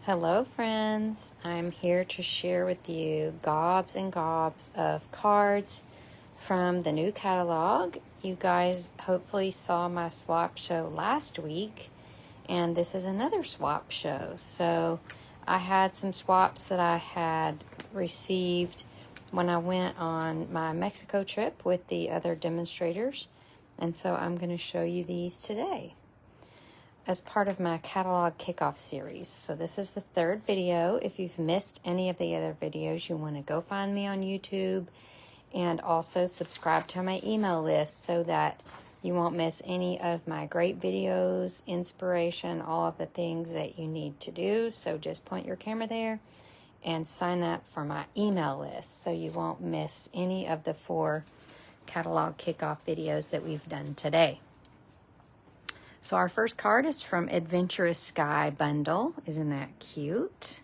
Hello friends, I'm here to share with you gobs and gobs of cards from the new catalog. You guys hopefully saw my swap show last week, and this is another swap show. So I had some swaps that I had received when I went on my Mexico trip with the other demonstrators, and so I'm going to show you these today as part of my catalog kickoff series. So this is the third video. If you've missed any of the other videos, you want to go find me on YouTube and also subscribe to my email list so that you won't miss any of my great videos, inspiration, all of the things that you need to do. So just point your camera there and sign up for my email list so you won't miss any of the 4 catalog kickoff videos that we've done today. So our first card is from Adventurous Sky Bundle. Isn't that cute?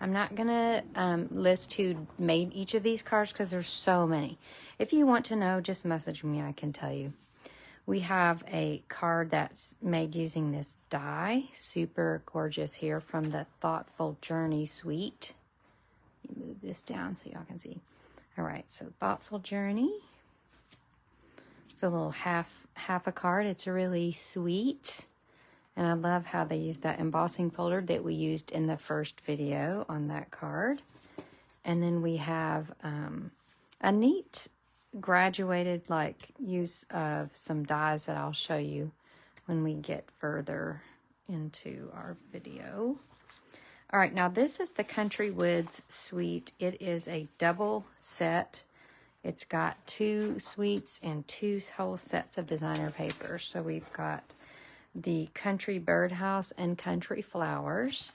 I'm not going to list who made each of these cards because there's so many. If you want to know, just message me. I can tell you. We have a card that's made using this die. Super gorgeous here from the Thoughtful Journey Suite. Let me move this down so y'all can see. All right, so Thoughtful Journey. It's a little half a card. It's really sweet, and I love how they used that embossing folder that we used in the first video on that card. And then we have a neat graduated use of some dies that I'll show you when we get further into our video. All right, now this is the Country Woods Suite. It is a double set. It's got 2 suites and 2 whole sets of designer paper. So we've got the Country Birdhouse and Country Flowers.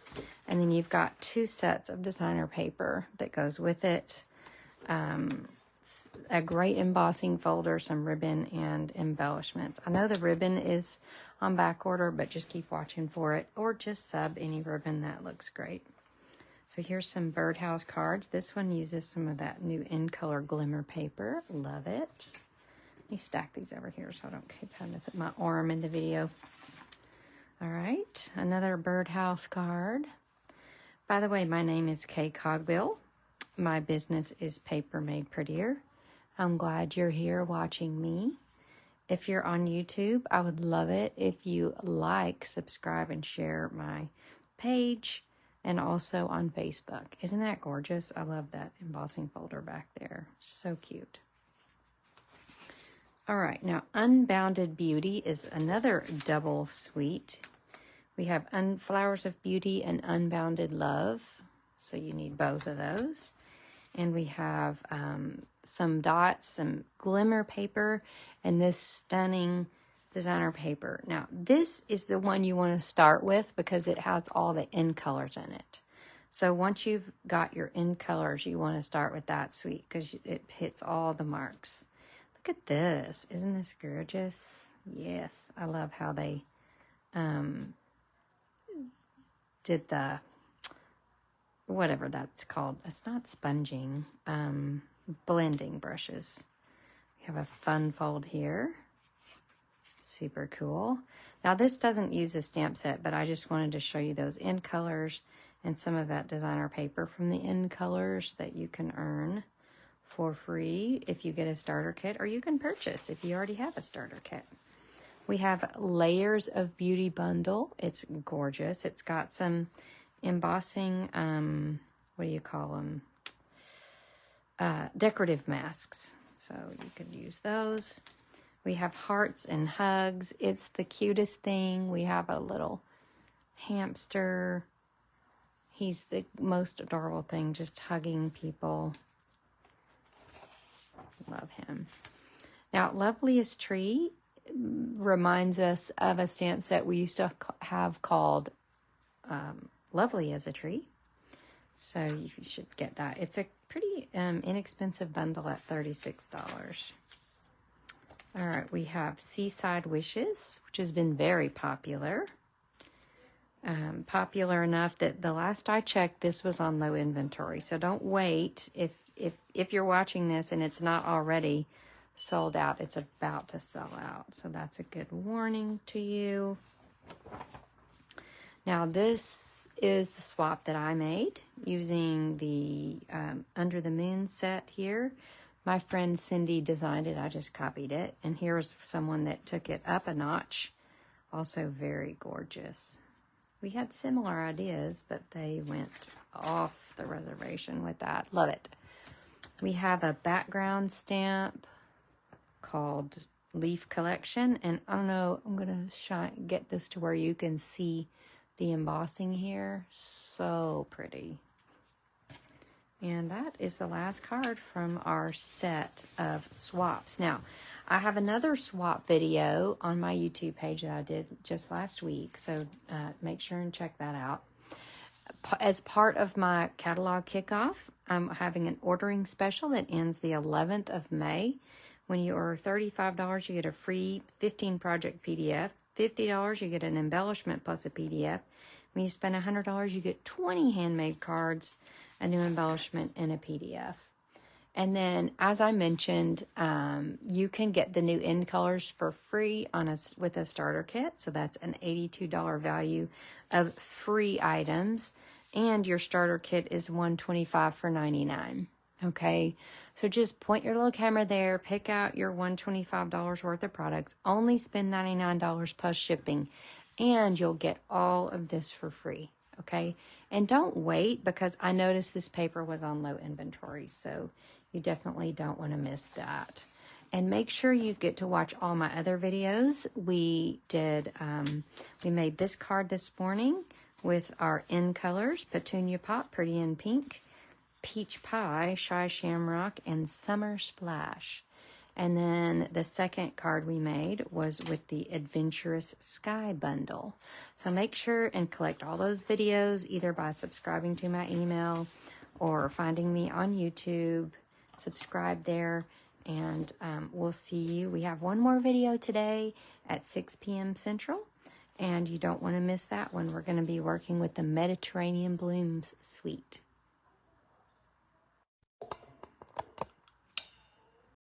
And then you've got 2 sets of designer paper that goes with it. A great embossing folder, some ribbon, and embellishments. I know the ribbon is on back order, but just keep watching for it. Or just sub any ribbon. That looks great. So here's some birdhouse cards. This one uses some of that new in color glimmer paper. Love it. Let me stack these over here so I don't keep having to put my arm in the video. All right, another birdhouse card. By the way, my name is Kay Cogbill. My business is Paper Made Prettier. I'm glad you're here watching me. If you're on YouTube, I would love it if you like, subscribe, and share my page. And also on Facebook. Isn't that gorgeous? I love that embossing folder back there. So cute. All right, now Unbounded Beauty is another double suite. We have Flowers of Beauty and Unbounded Love. So you need both of those. And we have some dots, some glimmer paper, and this stunning designer paper. Now, this is the one you want to start with because it has all the end colors in it. So once you've got your end colors, you want to start with that suite because it hits all the marks. Look at this. Isn't this gorgeous? Yes. I love how they did the, whatever that's called. It's not sponging, blending brushes. We have a fun fold here. Super cool. Now this doesn't use a stamp set, but I just wanted to show you those end colors and some of that designer paper from the end colors that you can earn for free if you get a starter kit, or you can purchase if you already have a starter kit. We have Layers of Beauty Bundle. It's gorgeous. It's got some embossing, what do you call them? Decorative masks. So you could use those. We have Hearts and Hugs. It's the cutest thing. We have a little hamster. He's the most adorable thing, just hugging people. Love him. Now, Loveliest Tree reminds us of a stamp set we used to have called Lovely as a Tree. So you should get that. It's a pretty inexpensive bundle at $36. All right, we have Seaside Wishes, which has been very popular. Popular enough that the last I checked, this was on low inventory. So don't wait. If you're watching this and it's not already sold out, it's about to sell out. So that's a good warning to you. Now this is the swap that I made using the Under the Moon set here. My friend Cindy designed it. I just copied it. And here's someone that took it up a notch. Also very gorgeous. We had similar ideas, but they went off the reservation with that. Love it. We have a background stamp called Leaf Collection. And I don't know, I'm going to get this to where you can see the embossing here. So pretty. And that is the last card from our set of swaps. Now, I have another swap video on my YouTube page that I did just last week, so make sure and check that out. As part of my catalog kickoff, I'm having an ordering special that ends the 11th of May. When you order $35, you get a free 15 project PDF. $50, you get an embellishment plus a PDF. When you spend $100, you get 20 handmade cards, a new embellishment, and a PDF. And then, as I mentioned, you can get the new end colors for free with a starter kit. So that's an $82 value of free items. And your starter kit is $125 for $99. Okay, so just point your little camera there, pick out your $125 worth of products, only spend $99 plus shipping, and you'll get all of this for free. Okay, and don't wait, because I noticed this paper was on low inventory, so you definitely don't want to miss that. And make sure you get to watch all my other videos. We made this card this morning with our end colors: Petunia Pop, Pretty in Pink, Peach Pie, Shy Shamrock, and Summer Splash. And then the second card we made was with the Adventurous Sky Bundle. So make sure and collect all those videos either by subscribing to my email or finding me on YouTube. Subscribe there, and we'll see you. We have one more video today at 6 p.m. Central, and you don't want to miss that one. We're going to be working with the Mediterranean Blooms Suite.